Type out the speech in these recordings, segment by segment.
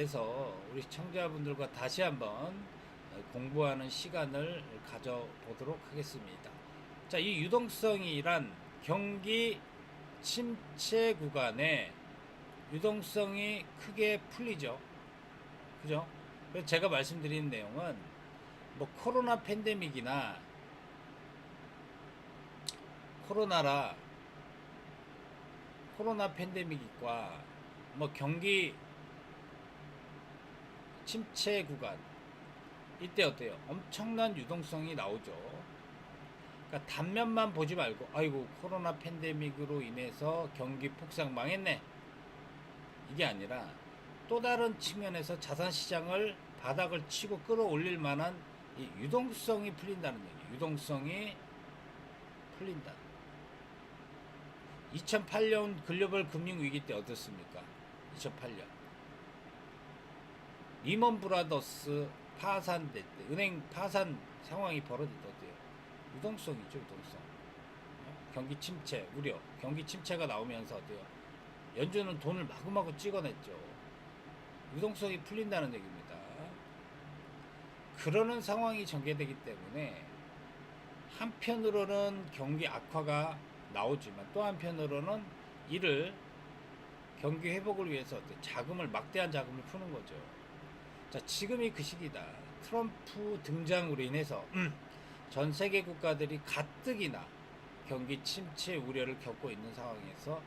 대해서 우리 시청자분들과 다시 한번 공부하는 시간을 가져보도록 하겠습니다. 자, 이 유동성이란 경기 침체 구간에 유동성이 크게 풀리죠. 그죠? 그래서 제가 말씀드린 내용은 뭐 코로나 팬데믹이나 코로나 팬데믹과 뭐 경기 침체 구간, 이때 어때요? 엄청난 유동성이 나오죠. 그러니까 단면만 보지 말고 아이고 코로나 팬데믹으로 인해서 경기 폭삭 망했네, 이게 아니라 또 다른 측면에서 자산시장을 바닥을 치고 끌어올릴 만한 이 유동성이 풀린다는 얘기예요. 유동성이 풀린다. 2008년 글로벌 금융위기 때 어떻습니까? 2008년 리먼 브라더스 파산될 때, 은행 파산 상황이 벌어질 때 어때요? 유동성이죠, 유동성. 경기 침체, 우려, 경기 침체가 나오면서 어때요? 연준은 돈을 마구마구 찍어냈죠. 유동성이 풀린다는 얘기입니다. 그러는 상황이 전개되기 때문에 한편으로는 경기 악화가 나오지만 또 한편으로는 이를 경기 회복을 위해서 자금을, 막대한 자금을 푸는 거죠. 자, 지금이 그 시기다. 트럼프 등장으로 인해서 전 세계 국가들이 가뜩이나 경기 침체 우려를 겪고 있는 상황에서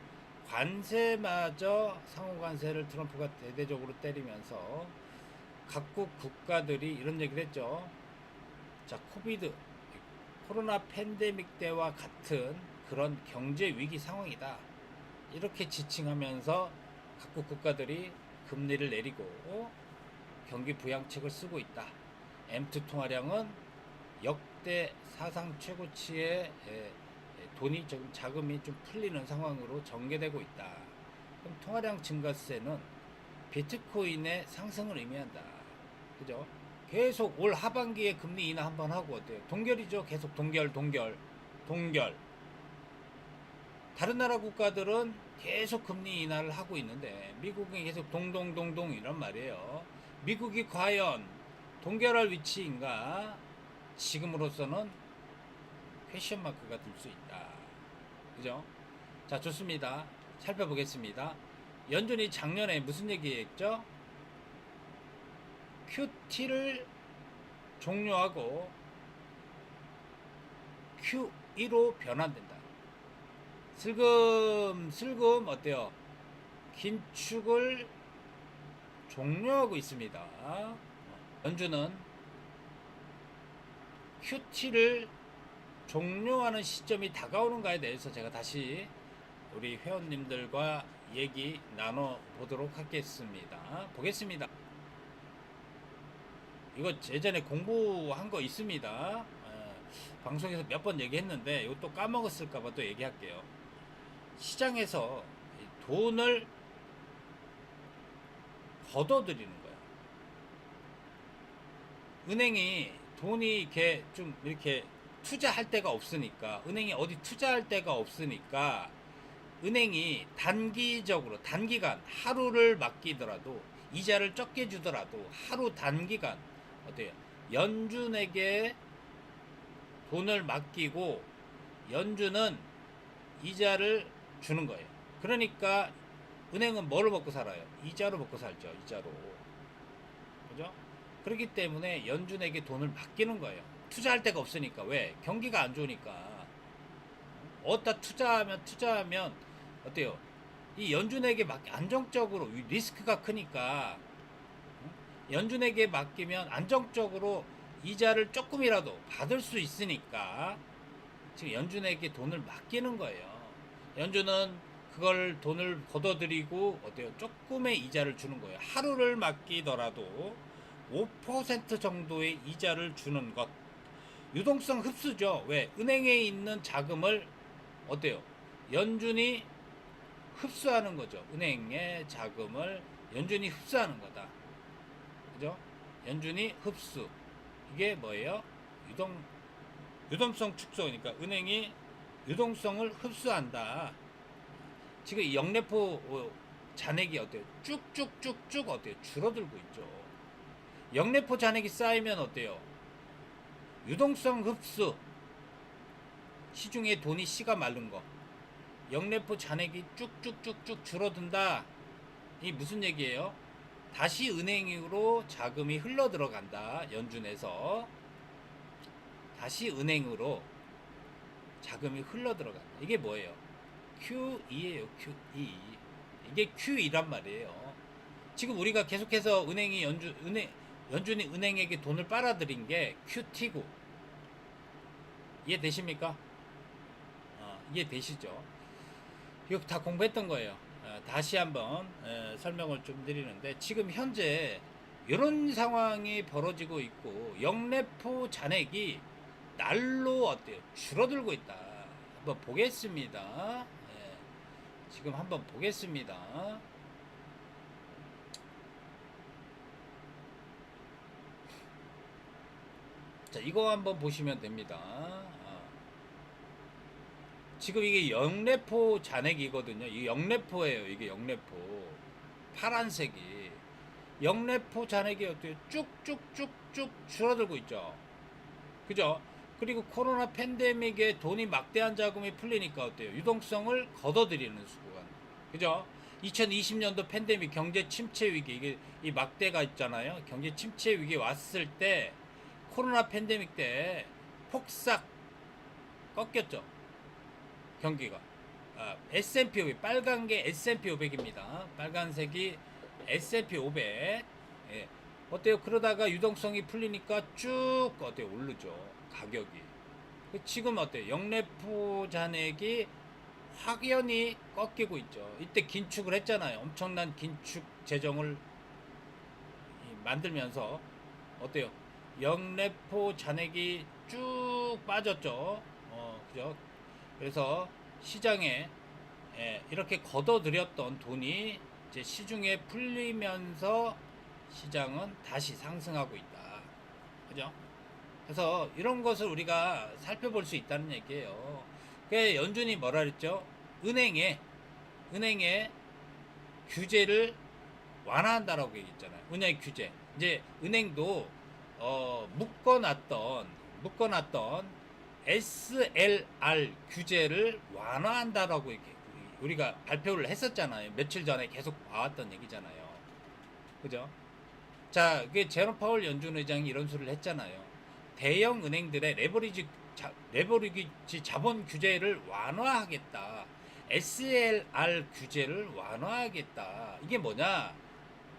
관세마저, 상호관세를 트럼프가 대대적으로 때리면서 각국 국가들이 이런 얘기를 했죠. 자, 코로나 팬데믹 때와 같은 그런 경제 위기 상황이다, 이렇게 지칭하면서 각국 국가들이 금리를 내리고 경기 부양책을 쓰고 있다. M2 통화량은 역대 사상 최고치의 돈이 좀, 자금이 좀 풀리는 상황으로 전개되고 있다. 그럼 통화량 증가세는 비트코인의 상승을 의미한다. 그죠? 계속 올 하반기에 금리 인하 한번 하고 어때요? 동결이죠. 계속 동결. 다른 나라 국가들은 계속 금리 인하를 하고 있는데 미국은 계속 동동 이런 말이에요. 미국이 과연 동결할 위치인가? 지금으로서는 퀘션 마크가 들 수 있다. 그죠? 자, 좋습니다. 살펴보겠습니다. 연준이 작년에 무슨 얘기했죠? QT를 종료하고 QE로 변환된다. 슬금 어때요? 긴축을 종료하고 있습니다. 연준은 QT를 종료하는 시점이 다가오는가에 대해서 제가 다시 우리 회원님들과 얘기 나눠보도록 하겠습니다. 보겠습니다. 이거 예전에 공부한 거 있습니다. 방송에서 몇 번 얘기했는데 이거 또 까먹었을까봐 또 얘기할게요. 시장에서 돈을 걷어들이는 거야. 은행이 돈이 이렇게 좀 이렇게 투자할 데가 없으니까, 은행이 어디 투자할 데가 없으니까 은행이 단기간 하루를 맡기더라도, 이자를 적게 주더라도 하루 단기간 어때요? 연준에게 돈을 맡기고 연준은 이자를 주는 거예요. 그러니까 은행은 뭐를 먹고 살아요? 이자로 먹고 살죠. 이자로. 그죠? 그렇기 때문에 연준에게 돈을 맡기는 거예요. 투자할 데가 없으니까. 왜? 경기가 안 좋으니까. 어디다 투자하면 어때요? 이 연준에게 안정적으로, 리스크가 크니까 연준에게 맡기면 안정적으로 이자를 조금이라도 받을 수 있으니까 지금 연준에게 돈을 맡기는 거예요. 연준은 그걸 돈을 걷어들이고 어때요? 조금의 이자를 주는 거예요. 하루를 맡기더라도 5% 정도의 이자를 주는 것. 유동성 흡수죠. 왜? 은행에 있는 자금을 어때요? 연준이 흡수하는 거죠. 은행의 자금을 연준이 흡수하는 거다. 그죠? 연준이 흡수. 이게 뭐예요? 유동성 축소. 그러니까 은행이 유동성을 흡수한다. 지금 역레포 잔액이 어때요? 쭉쭉쭉쭉 어때요? 줄어들고 있죠. 역내포 잔액이 쌓이면 어때요? 유동성 흡수, 시중에 돈이 씨가 마른 거, 역내포 잔액이 쭉쭉쭉쭉 줄어든다. 이 무슨 얘기예요? 다시 은행으로 자금이 흘러 들어간다. 연준에서 다시 은행으로 자금이 흘러 들어간다. 이게 뭐예요? QE예요. QE. 이게 QE란 말이에요. 지금 우리가 계속해서 연준이 은행에게 돈을 빨아들인 게 QT고, 이해되십니까? 이해되시죠? 이거 다 공부했던 거예요. 다시 한번 설명을 좀 드리는데, 지금 현재 이런 상황이 벌어지고 있고 역내포 잔액이 날로 어때요? 줄어들고 있다. 한번 보겠습니다. 지금 한번 보겠습니다. 자, 이거 한번 보시면 됩니다. 지금 이게 역내포 잔액이거든요. 이게 역내포예요. 이게 역내포. 파란색이. 역내포 잔액이 어때요? 쭉쭉쭉쭉 줄어들고 있죠. 그죠? 그리고 코로나 팬데믹에 돈이 막대한 자금이 풀리니까 어때요? 유동성을 걷어들이는 수구간. 그죠? 2020년도 팬데믹 경제 침체 위기, 이게 이 막대가 있잖아요. 경제 침체 위기 왔을 때 코로나 팬데믹 때 폭삭 꺾였죠. 경기가. S&P 500, 빨간 게 S&P 500입니다. 빨간색이 S&P 500. 예. 어때요? 그러다가 유동성이 풀리니까 쭉 어때요? 오르죠. 가격이. 지금 어때요? 역내포 잔액이 확연히 꺾이고 있죠. 이때 긴축을 했잖아요. 엄청난 긴축 재정을 만들면서 어때요? 역내포 잔액이 쭉 빠졌죠. 그죠? 그래서 시장에 이렇게 걷어들였던 돈이 이제 시중에 풀리면서 시장은 다시 상승하고 있다. 그죠? 그래서 이런 것을 우리가 살펴볼 수 있다는 얘기예요. 그 연준이 뭐라 그랬죠? 은행에 규제를 완화한다라고 얘기했잖아요. 은행 규제. 이제 은행도 묶어놨던 SLR 규제를 완화한다라고 이렇게 우리가 발표를 했었잖아요. 며칠 전에 계속 봐왔던 얘기잖아요. 그죠? 자, 그게 제롬 파월 연준 의장이 이런 소리를 했잖아요. 대형 은행들의 레버리지 자본 규제를 완화하겠다. SLR 규제를 완화하겠다. 이게 뭐냐?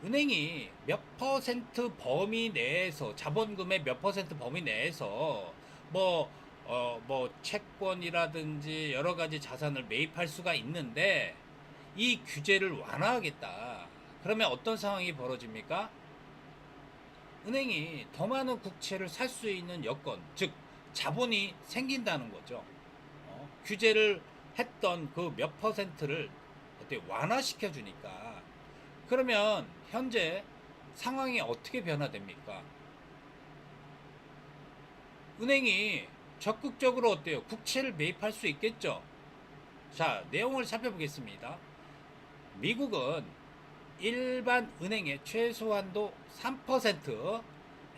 은행이 몇 퍼센트 범위 내에서, 자본금의 몇 퍼센트 범위 내에서 뭐 채권이라든지 여러 가지 자산을 매입할 수가 있는데, 이 규제를 완화하겠다. 그러면 어떤 상황이 벌어집니까? 은행이 더 많은 국채를 살 수 있는 여건, 즉 자본이 생긴다는 거죠. 규제를 했던 그 몇 퍼센트를 어떻게 완화시켜 주니까. 그러면 현재 상황이 어떻게 변화됩니까? 은행이 적극적으로 어때요? 국채를 매입할 수 있겠죠. 자, 내용을 살펴보겠습니다. 미국은 일반 은행에 최소한도 3%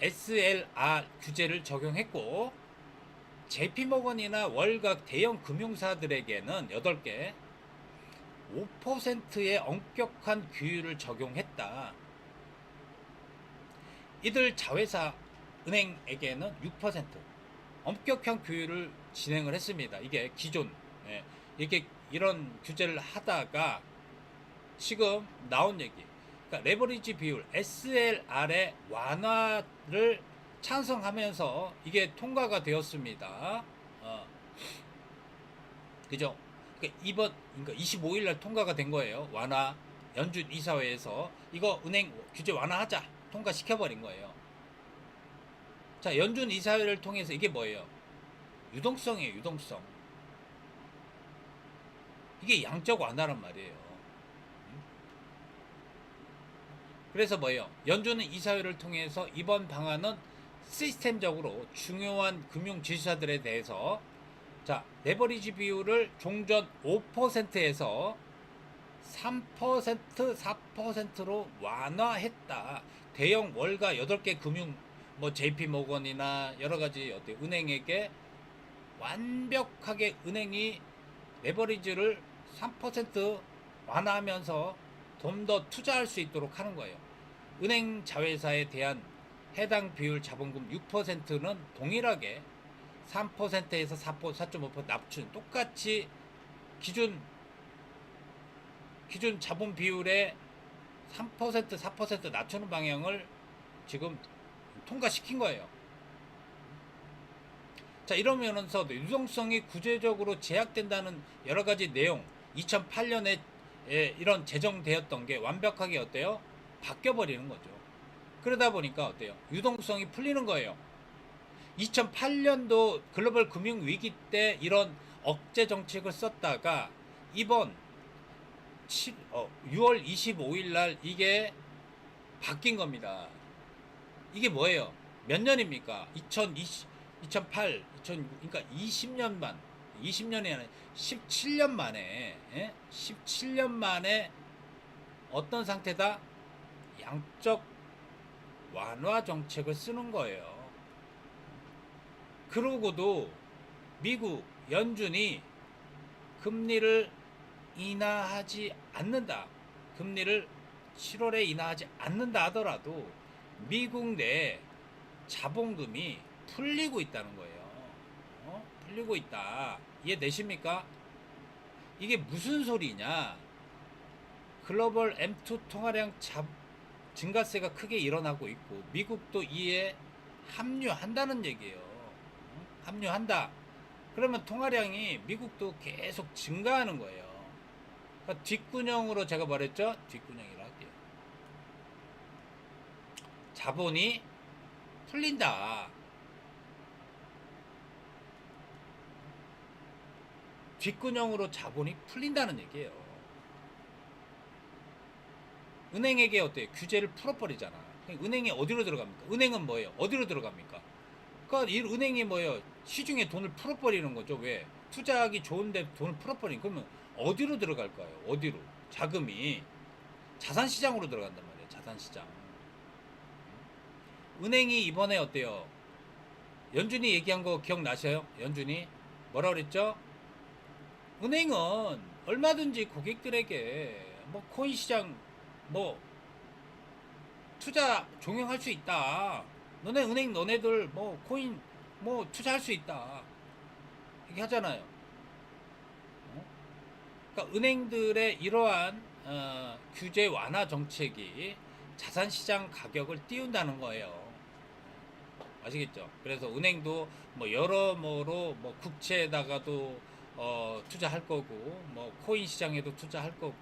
SLR 규제를 적용했고, JP모건이나 월각 대형 금융사들에게는 8개 5%의 엄격한 규율을 적용했다. 이들 자회사 은행에게는 6% 엄격한 규율을 진행을 했습니다. 이게 기존, 이렇게 이런 규제를 하다가 지금 나온 얘기, 그러니까 레버리지 비율 SLR의 완화를 찬성하면서 이게 통과가 되었습니다. 그죠? 그러니까 25일 날 통과가 된 거예요. 완화. 연준 이사회에서 이거 은행 규제 완화하자 통과시켜버린 거예요. 자, 연준 이사회를 통해서 이게 뭐예요? 유동성이에요. 유동성. 이게 양적 완화란 말이에요. 그래서 뭐예요? 연준은 이사회를 통해서 이번 방안은 시스템적으로 중요한 금융 지주사들에 대해서, 자, 레버리지 비율을 종전 5%에서 3%, 4%로 완화했다. 대형 월가 8개 금융 뭐 JP모건이나 여러 가지 어때 은행에게 완벽하게 은행이 레버리지를 3% 완화하면서 좀 더 투자할 수 있도록 하는 거예요. 은행 자회사에 대한 해당 비율 자본금 6%는 동일하게 3%에서 4.5% 납춘 똑같이 기준 자본 비율에 3%, 4% 낮추는 방향을 지금 통과시킨 거예요. 자, 이러면서 유동성이 구체적으로 제약된다는 여러 가지 내용, 2008년에 이런 제정되었던 게 완벽하게 어때요? 바뀌어버리는 거죠. 그러다 보니까 어때요? 유동성이 풀리는 거예요. 2008년도 글로벌 금융위기 때 이런 억제 정책을 썼다가 이번 6월 25일 날 이게 바뀐 겁니다. 이게 뭐예요? 몇 년입니까? 2008, 2006, 그러니까 20년이 아니라 17년 만에, 17년 만에 어떤 상태다? 양적 완화 정책을 쓰는 거예요. 그러고도 미국 연준이 금리를 인하하지 않는다. 금리를 7월에 인하하지 않는다 하더라도 미국 내 자본금이 풀리고 있다는 거예요. 풀리고 있다. 이해되십니까? 이게 무슨 소리냐? 글로벌 M2 통화량 증가세가 크게 일어나고 있고 미국도 이에 합류한다는 얘기예요. 합류한다. 그러면 통화량이 미국도 계속 증가하는 거예요. 그러니까 뒷구녕으로 제가 말했죠? 뒷구녕이라 할게요. 자본이 풀린다. 뒷구녕으로 자본이 풀린다는 얘기예요. 은행에게 어때요? 규제를 풀어버리잖아. 은행이 어디로 들어갑니까? 은행은 뭐예요? 어디로 들어갑니까? 그러니까 이 은행이 뭐예요? 시중에 돈을 풀어버리는 거죠. 왜? 투자하기 좋은데 돈을 풀어버리는. 그러면 어디로 들어갈까요? 어디로? 자금이 자산시장으로 들어간단 말이에요. 자산시장. 은행이 이번에 어때요? 연준이 얘기한 거 기억나셔요? 연준이 뭐라 그랬죠? 은행은 얼마든지 고객들에게 뭐 코인 시장 뭐 투자 종용할 수 있다. 너네 은행 너네들 뭐 코인 뭐 투자할 수 있다. 이렇게 하잖아요. 그러니까 은행들의 이러한 규제 완화 정책이 자산시장 가격을 띄운다는 거예요. 아시겠죠? 그래서 은행도 뭐 여러모로 뭐 국채에다가도 투자할 거고 뭐 코인 시장에도 투자할 거고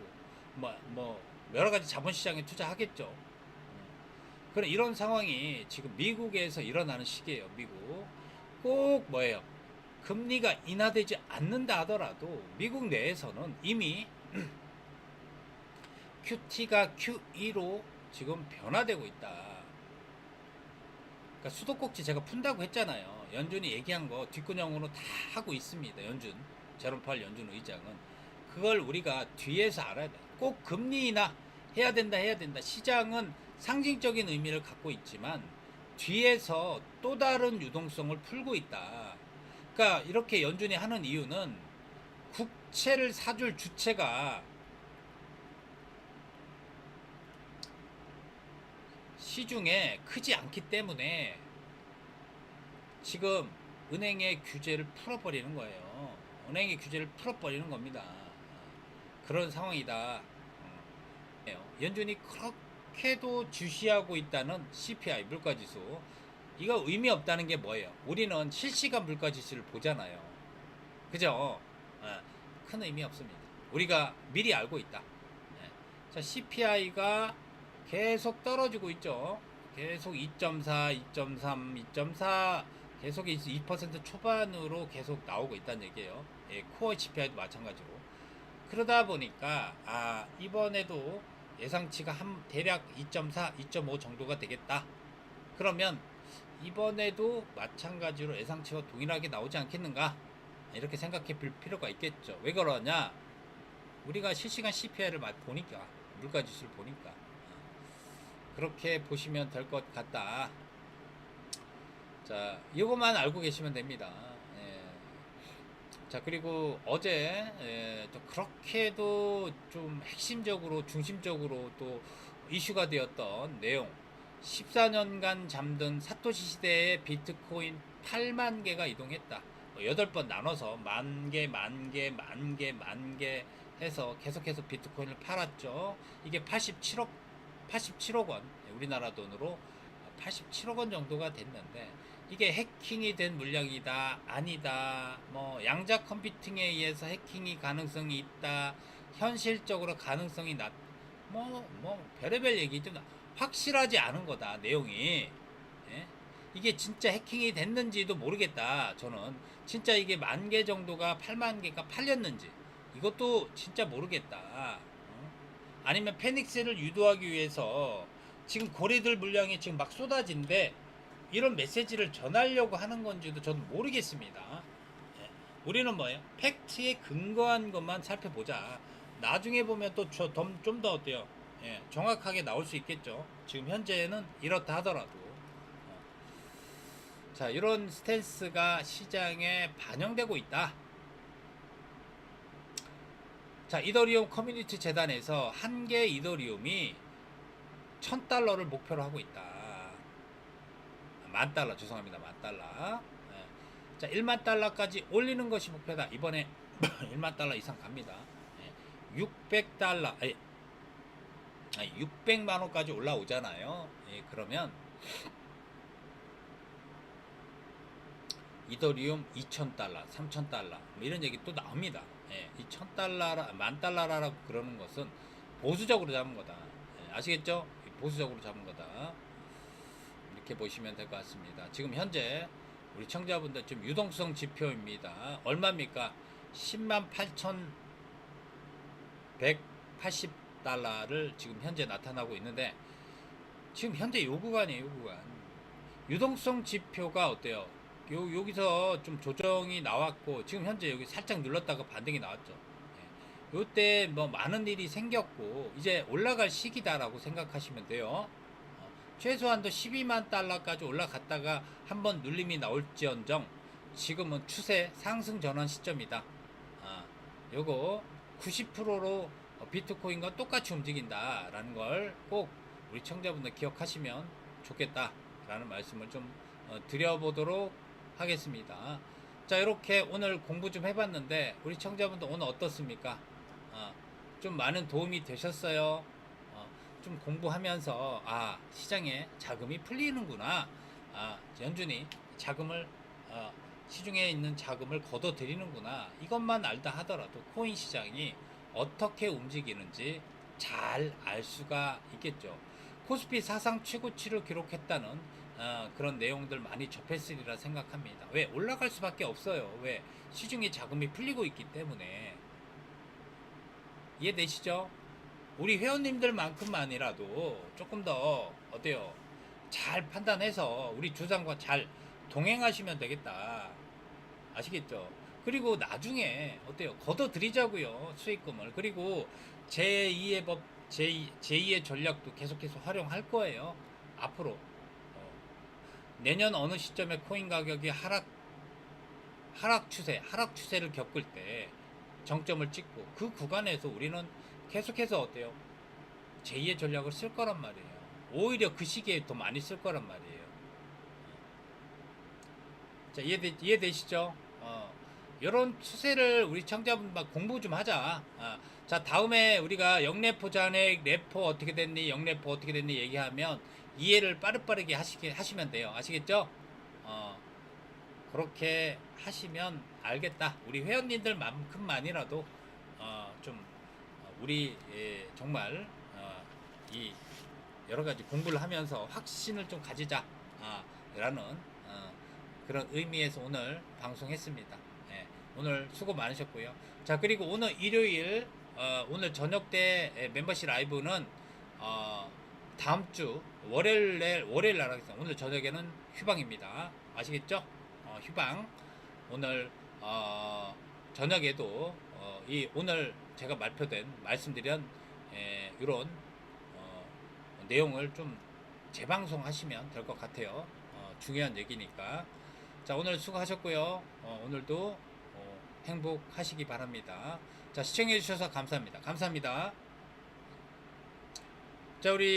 뭐 여러 가지 자본 시장에 투자하겠죠. 그런 이런 상황이 지금 미국에서 일어나는 시기예요. 미국 꼭 뭐예요? 금리가 인하되지 않는다 하더라도 미국 내에서는 이미 QT가 QE로 지금 변화되고 있다. 그러니까 수도꼭지 제가 푼다고 했잖아요. 연준이 얘기한 거 뒷구녕으로 다 하고 있습니다. 제롬 파월 연준 의장은 그걸 우리가 뒤에서 알아야 돼. 꼭 금리 인하 해야 된다. 시장은 상징적인 의미를 갖고 있지만 뒤에서 또 다른 유동성을 풀고 있다. 그러니까 이렇게 연준이 하는 이유는 국채를 사줄 주체가 시중에 크지 않기 때문에 지금 은행의 규제를 풀어버리는 거예요. 은행의 규제를 풀어버리는 겁니다. 그런 상황이다. 연준이 그렇게도 주시하고 있다는 CPI 물가지수. 이거 의미 없다는 게 뭐예요? 우리는 실시간 물가지수를 보잖아요. 그죠? 큰 의미 없습니다. 우리가 미리 알고 있다. 자, CPI가 계속 떨어지고 있죠. 계속 2.4, 2.3, 2.4 계속 2% 초반으로 계속 나오고 있다는 얘기예요. 코어 CPI도 마찬가지로. 그러다 보니까 이번에도 예상치가 대략 2.4, 2.5 정도가 되겠다. 그러면 이번에도 마찬가지로 예상치와 동일하게 나오지 않겠는가? 이렇게 생각해 볼 필요가 있겠죠. 왜 그러냐? 우리가 실시간 CPI를 보니까 물가 지수를 보니까 그렇게 보시면 될 것 같다. 자, 이것만 알고 계시면 됩니다. 예. 자, 그리고 어제 또 그렇게도 좀 핵심적으로 중심적으로 또 이슈가 되었던 내용, 14년간 잠든 사토시 시대의 비트코인 8만 개가 이동했다. 8번 나눠서 만 개, 만 개, 만 개, 만 개 해서 계속해서 비트코인을 팔았죠. 이게 87억 원, 우리나라 돈으로 87억 원 정도가 됐는데, 이게 해킹이 된 물량이다, 아니다, 뭐 양자 컴퓨팅에 의해서 해킹이 가능성이 있다, 현실적으로 가능성이 낮, 별의별 얘기 좀 확실하지 않은 거다, 내용이. 예? 이게 진짜 해킹이 됐는지도 모르겠다. 저는 진짜 이게 10,000개 정도가 8만 개가 팔렸는지 이것도 진짜 모르겠다. 아니면 패닉셀을 유도하기 위해서 지금 고래들 물량이 지금 막 쏟아진데 이런 메시지를 전하려고 하는 건지도 저는 모르겠습니다. 예. 우리는 뭐예요? 팩트에 근거한 것만 살펴보자. 나중에 보면 또 좀 더 어때요? 예, 정확하게 나올 수 있겠죠. 지금 현재는 이렇다 하더라도. 자, 이런 스탠스가 시장에 반영되고 있다. 자, 이더리움 커뮤니티 재단에서 한 개 이더리움이 $1,000를 목표로 하고 있다. $10,000, 죄송합니다. $10,000. 예. 자, $10,000까지 올리는 것이 목표다. 이번에 $10,000 이상 갑니다. 예. $600, 600만 원까지 올라오잖아요. 예, 그러면 이더리움 $2,000, $3,000 뭐 이런 얘기 또 나옵니다. 예, 이 $1,000, $10,000라고 그러는 것은 보수적으로 잡은 거다. 예, 아시겠죠? 보수적으로 잡은 거다. 이렇게 보시면 될 것 같습니다. 지금 현재 우리 청자분들 좀 유동성 지표입니다. 얼마입니까? 108,180달러를 지금 현재 나타나고 있는데, 지금 현재 요 구간이에요, 요 구간. 유동성 지표가 어때요? 여기서 좀 조정이 나왔고, 지금 현재 여기 살짝 눌렀다가 반등이 나왔죠. 예. 요때 뭐 많은 일이 생겼고, 이제 올라갈 시기다라고 생각하시면 돼요. 최소한도 $120,000까지 올라갔다가 한번 눌림이 나올지언정, 지금은 추세 상승 전환 시점이다. 요거 90%로 비트코인과 똑같이 움직인다라는 걸 꼭 우리 청자분들 기억하시면 좋겠다라는 말씀을 좀 드려보도록 하겠습니다. 자, 이렇게 오늘 공부 좀 해봤는데 우리 청자분들 오늘 어떻습니까? 좀 많은 도움이 되셨어요? 좀 공부하면서 시장에 자금이 풀리는구나, 연준이 자금을 시중에 있는 자금을 걷어들이는구나, 이것만 알다 하더라도 코인 시장이 어떻게 움직이는지 잘 알 수가 있겠죠. 코스피 사상 최고치를 기록했다는 그런 내용들 많이 접했으리라 생각합니다. 왜? 올라갈 수밖에 없어요. 왜? 시중에 자금이 풀리고 있기 때문에. 이해되시죠? 우리 회원님들만큼만이라도 조금 더 어때요? 잘 판단해서 우리 주장과 잘 동행하시면 되겠다. 아시겠죠? 그리고 나중에 어때요? 걷어들이자고요, 수익금을. 그리고 제2의 법, 제2의 전략도 계속해서 활용할 거예요. 앞으로 내년 어느 시점에 코인 가격이 하락 추세를 겪을 때 정점을 찍고 그 구간에서 우리는 계속해서 어때요? 제2의 전략을 쓸 거란 말이에요. 오히려 그 시기에 더 많이 쓸 거란 말이에요. 자, 이해되시죠? 이런 추세를 우리 청자분만 공부 좀 하자. 자, 다음에 우리가 영래포 잔액, 래포 어떻게 됐니, 영래포 어떻게 됐니 얘기하면 이해를 빠르게 하시면 돼요. 아시겠죠? 그렇게 하시면 알겠다. 우리 회원님들만큼만이라도 좀 우리 정말 이 여러 가지 공부를 하면서 확신을 좀 가지자 라는 그런 의미에서 오늘 방송했습니다. 예, 오늘 수고 많으셨고요. 자, 그리고 오늘 일요일 오늘 저녁 때 멤버십 라이브는 다음 주 월요일 날 하겠습니다. 오늘 저녁에는 휴방입니다. 아시겠죠? 휴방. 오늘 저녁에도 이 오늘 제가 말씀드린 이런 내용을 좀 재방송하시면 될 것 같아요. 중요한 얘기니까. 자, 오늘 수고하셨고요. 오늘도 행복하시기 바랍니다. 자, 시청해 주셔서 감사합니다. 감사합니다. 자, 우리